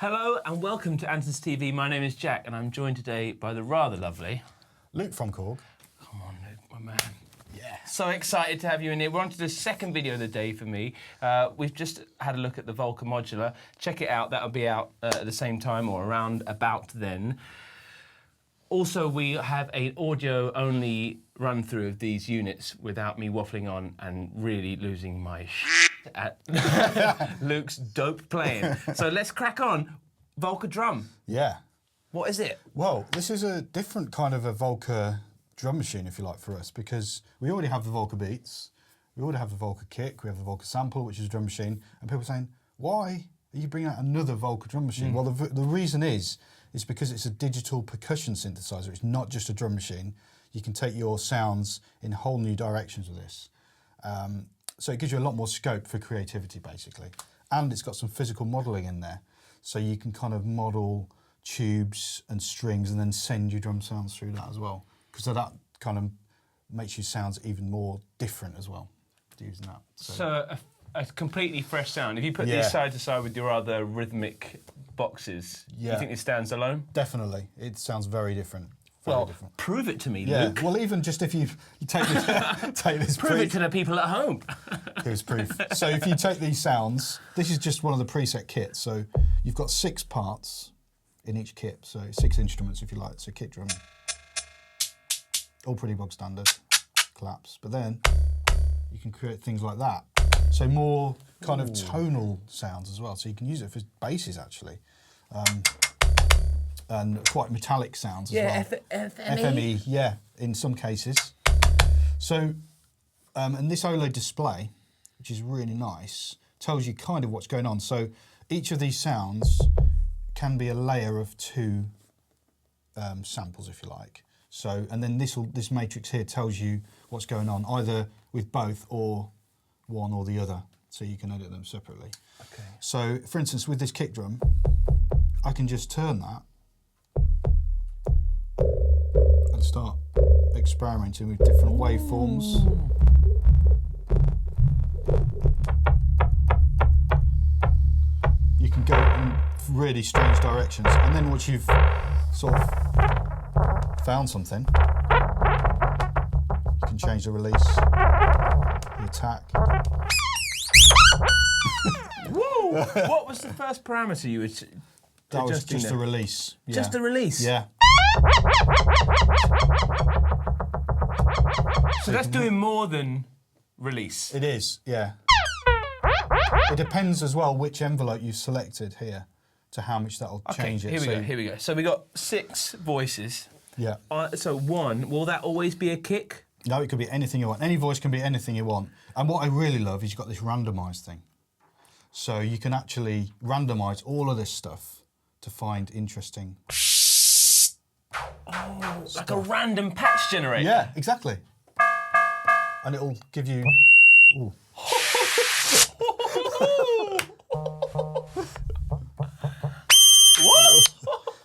Hello and welcome to Andertons TV. My name is Jack and I'm joined today by the rather lovely... Luke from Korg. Come on, Luke, my man. Yeah. So excited to have you in here. We're on to the second video of the day for me. We've just had a look at the Volca Modular. Check it out, that'll be out at the same time or around about then. Also, we have an audio-only run-through of these units without me waffling on and really losing my at Luke's dope playing. So let's crack on. Volca drum. Yeah. What is it? Well, this is a different kind of a Volca drum machine, if you like, for us, because we already have the Volca beats, we already have the Volca kick, we have the Volca sample, which is a drum machine, and people are saying, why are you bringing out another Volca drum machine? Well, the reason is because it's a digital percussion synthesizer. It's not just a drum machine. You can take your sounds in whole new directions with this. So it gives you a lot more scope for creativity, basically. And it's got some physical modelling in there. So you can kind of model tubes and strings and then send your drum sounds through that as well. Because that kind of makes your sounds even more different as well, using that. So a completely fresh sound. If you put these side to side with your other rhythmic boxes, do you think it stands alone? Definitely. It sounds very different. Different. Prove it to me, Luke. Well, even just if you take this, prove it to the people at home. Here's proof. So if you take these sounds, this is just one of the preset kits. So you've got 6 parts in each kit. So 6 instruments, if you like. So kick drum, all pretty bog standard, claps. But then you can create things like that. So more kind of tonal sounds as well. So you can use it for basses actually. And quite metallic sounds as well. FME, yeah, in some cases. So, and this OLED display, which is really nice, tells you kind of what's going on. So each of these sounds can be a layer of 2 samples, if you like. So, and then this matrix here tells you what's going on, either with both or one or the other. So you can edit them separately. Okay. So, for instance, with this kick drum, I can just turn that and start experimenting with different waveforms. You can go in really strange directions, and then once you've sort of found something, you can change the release, the attack. Whoa! What was the first parameter you were That was just a release. Yeah. Just a release? Yeah. So that's doing more than release? It is, yeah. It depends as well which envelope you've selected here to how much that'll change it. Here we go. So we got 6 voices. Yeah. So 1, will that always be a kick? No, it could be anything you want. Any voice can be anything you want. And what I really love is you've got this randomised thing. So you can actually randomise all of this stuff to find interesting. Oh, like a random patch generator. Yeah, exactly. And it'll give you. Ooh. What?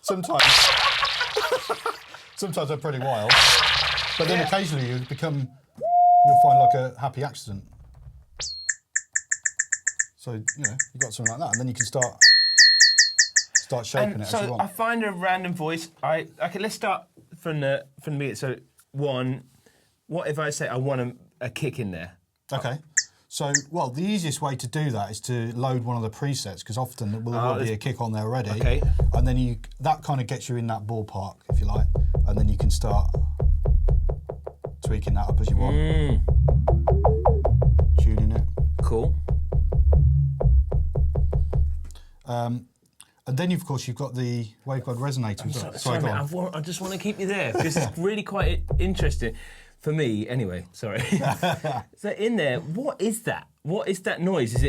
Sometimes they're pretty wild, but then occasionally you'll find like a happy accident. So you've got something like that, and then you can start shaping it as you want. So I find a random voice. Okay, let's start from the beginning. So 1, what if I say I want a kick in there? Okay. So, well, the easiest way to do that is to load one of the presets, because often there will be a kick on there already. Okay. And then that kind of gets you in that ballpark, if you like, and then you can start tweaking that up as you want. Tuning it. Cool. And then, of course, you've got the waveguide resonator. Sorry, mate, I just want to keep you there, because it's really quite interesting. For me, anyway, sorry. So in there, what is that? What is that noise? Is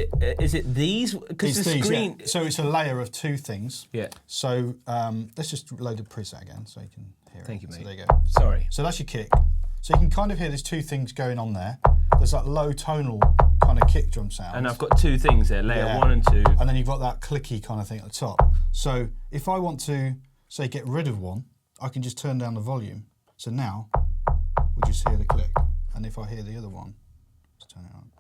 it these? Because the screen... Yeah. So it's a layer of 2 things. Yeah. So let's just load the preset again so you can hear it. Thank you, mate. So there you go. Sorry. So that's your kick. So you can kind of hear there's 2 things going on there. There's that low tonal kind of kick drum sound. And I've got 2 things there, layer 1 and 2. And then you've got that clicky kind of thing at the top. So if I want to, say, get rid of one, I can just turn down the volume. So now we'll just hear the click. And if I hear the other one, let's turn it on.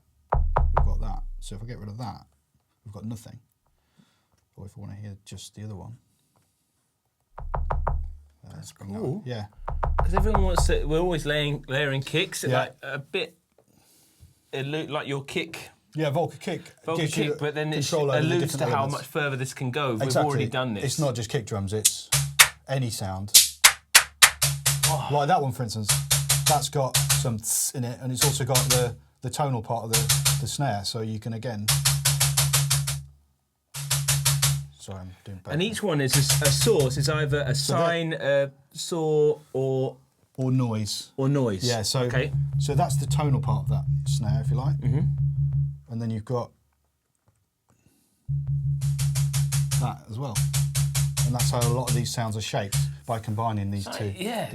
We've got that. So if I get rid of that, we've got nothing. or if I want to hear just the other one. That's cool. Yeah. Because everyone wants to, we're always layering kicks, like a bit, like your kick. Yeah, Volca kick. Volca kick, but then it alludes to how much further this can go. We've already done this. It's not just kick drums, it's any sound. Oh. Like that one, for instance, that's got some tss in it, and it's also got the tonal part of the snare, so you can again. Sorry, I'm doing both. And each one is a source, is either a sine, a saw, or noise. Or noise. Yeah, so that's the tonal part of that snare, if you like. Mm-hmm. And then you've got that as well. And that's how a lot of these sounds are shaped, by combining these two. Yeah,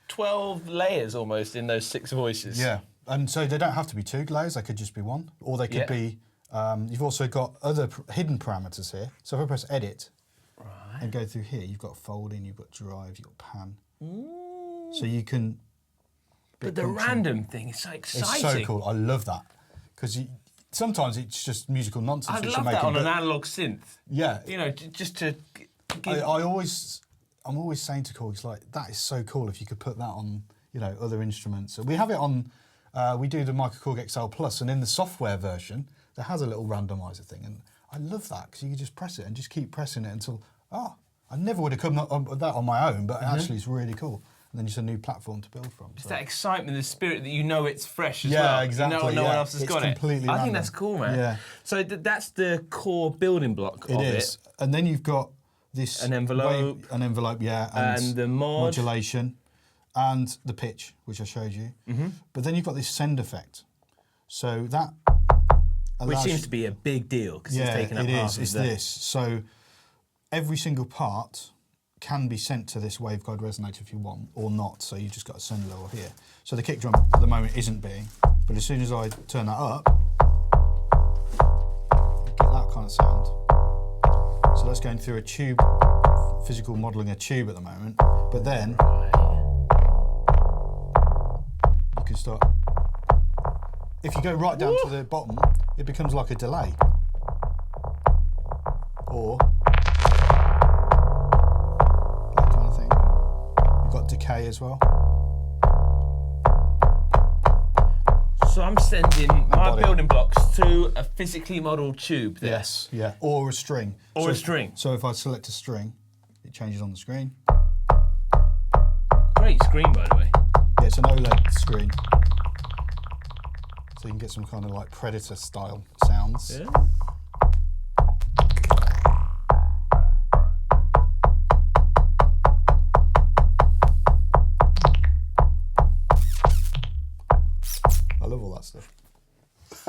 12 layers almost in those 6 voices. Yeah, and so they don't have to be 2 layers, they could just be 1. Or they could be, you've also got other hidden parameters here. So if I press edit and go through here, you've got folding, you've got drive, you've got pan. Ooh. So you can... But the random thing is so exciting. It's so cool, I love that. Because sometimes it's just musical nonsense. I'd love that on an analog synth. Yeah. You know, just to... I'm always saying to Korg, like, that is so cool if you could put that on, you know, other instruments. So we have it on, we do the Micro Korg XL Plus, and in the software version, there has a little randomizer thing, and I love that, because you can just press it and just keep pressing it until, I never would have come up with that on my own, but actually it's really cool. And then just a new platform to build from. It's that excitement, the spirit that you know it's fresh as well. Yeah, exactly. No one else has got it. Completely I random. think that's cool, man. Yeah. So that's the core building block of it. It is. And then you've got this... An envelope. And the modulation. And the pitch, which I showed you. Mm-hmm. But then you've got this send effect. So that... Which seems to be a big deal, because it's taken up half of It's this. So every single part can be sent to this waveguide resonator if you want, or not, so you've just got a send level here. So the kick drum at the moment isn't being, but as soon as I turn that up, you get that kind of sound. So that's going through a tube, physical modelling a tube at the moment, but then you can start, if you go right down to the bottom, it becomes like a delay. Or decay as well. So I'm sending my building blocks to a physically modelled tube there. Yes, yeah, or a string. Or a string. So if I select a string, it changes on the screen. Great screen, by the way. Yeah, it's an OLED screen. So you can get some kind of like Predator style sounds. Yeah. Stuff.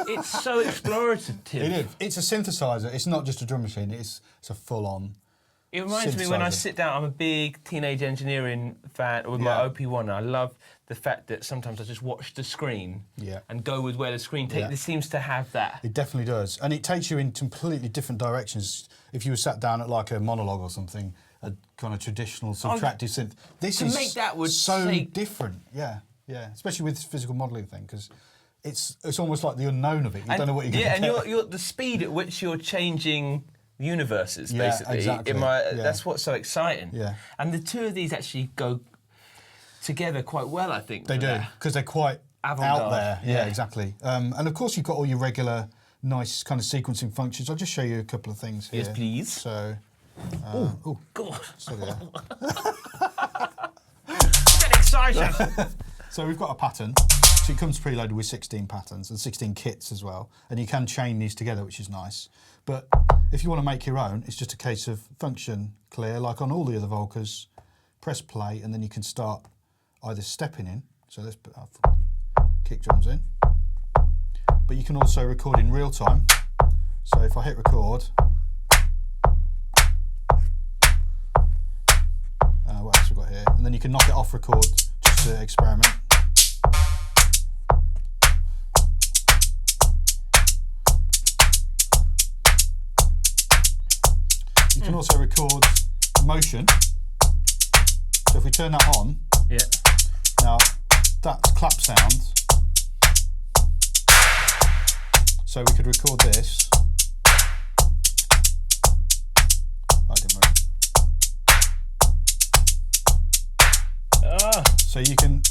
It's so explorative. It is. It's a synthesizer. It's not just a drum machine. It's a full-on. It reminds me when I sit down. I'm a big teenage engineering fan with my OP1. And I love the fact that sometimes I just watch the screen and go with where the screen takes. It seems to have that. It definitely does, and it takes you in completely different directions. If you were sat down at like a monologue or something, a kind of traditional subtractive synth, this is make that would so different. Yeah, especially with this physical modelling thing, because. It's almost like the unknown of it. You don't know what you're going to get. Yeah, and you're the speed at which you're changing universes, basically. Exactly. That's what's so exciting. Yeah. And the two of these actually go together quite well, I think. They do, because they're quite out there. Yeah, exactly. And of course, you've got all your regular, nice kind of sequencing functions. I'll just show you a couple of things here. Yes, please. So, oh, God. So there. Get excited. So we've got a pattern. So it comes preloaded with 16 patterns and 16 kits as well. And you can chain these together, which is nice. But if you want to make your own, it's just a case of function clear, like on all the other Volcas, press play, and then you can start either stepping in. So let's put our kick drums in. But you can also record in real time. So if I hit record, what else have we got here? And then you can knock it off record just to experiment. You can also record motion. So if we turn that on, now that's clap sound. So we could record this. So you can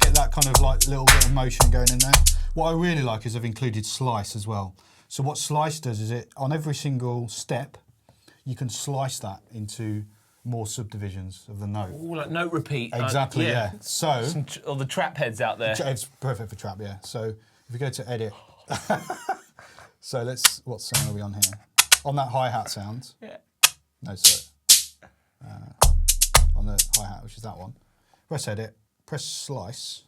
get that kind of like little bit of motion going in there. What I really like is I've included slice as well. So what slice does is it, on every single step, you can slice that into more subdivisions of the note. Ooh, like note repeat. Exactly, yeah. So all the trap heads out there. it's perfect for trap, yeah. So if we go to edit, so what sound are we on here? On that hi-hat sound. Yeah. No, sorry. On the hi-hat, which is that one. Press edit, press slice,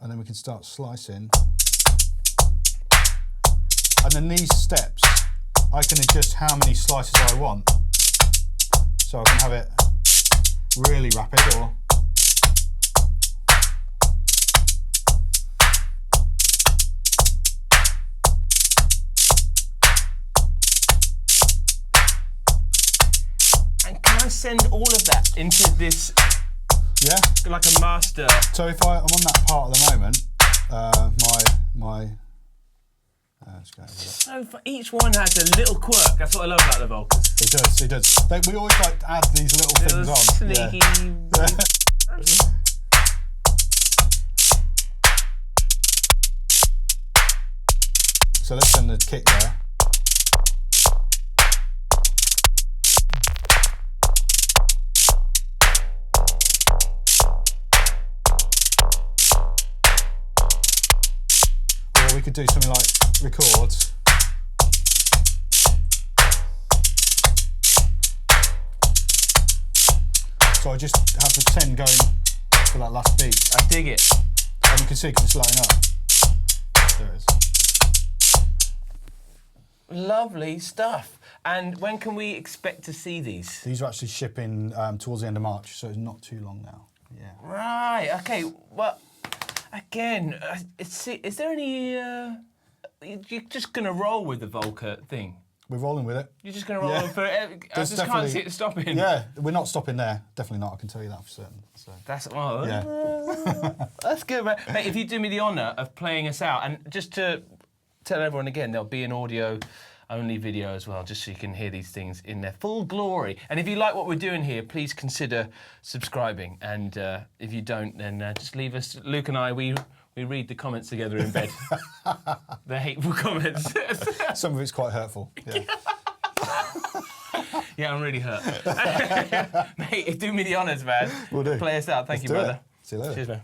and then we can start slicing. And then these steps, I can adjust how many slices I want. So I can have it really rapid or and can I send all of that into this, yeah, like a master? So if I'm on that part at the moment, let's go over that. So for each one has a little quirk. That's what I love about the Volcas. It does. We always like to add these little things on. Sneaky. Yeah. So let's send the kick there. Or we could do something like records. So I just have the 10 going for that last beat. I dig it. And you can see it's lighting up. There it is. Lovely stuff. And when can we expect to see these? These are actually shipping towards the end of March, so it's not too long now. Yeah. Right. Okay. Well, again, is there any? You're just gonna roll with the Volca thing. We're rolling with it. You're just gonna roll with it. I just can't see it stopping. Yeah, we're not stopping there. Definitely not. I can tell you that for certain. So. That's that's good, mate. Mate, if you do me the honour of playing us out, and just to tell everyone again, there'll be an audio-only video as well, just so you can hear these things in their full glory. And if you like what we're doing here, please consider subscribing. And if you don't, then just leave us. Luke and I, we read the comments together in bed. The hateful comments. Some of it's quite hurtful. Yeah. Yeah, I'm really hurt. Mate, do me the honours, man. Will do. Play us out. Thank you, brother. See you later. Cheers, man.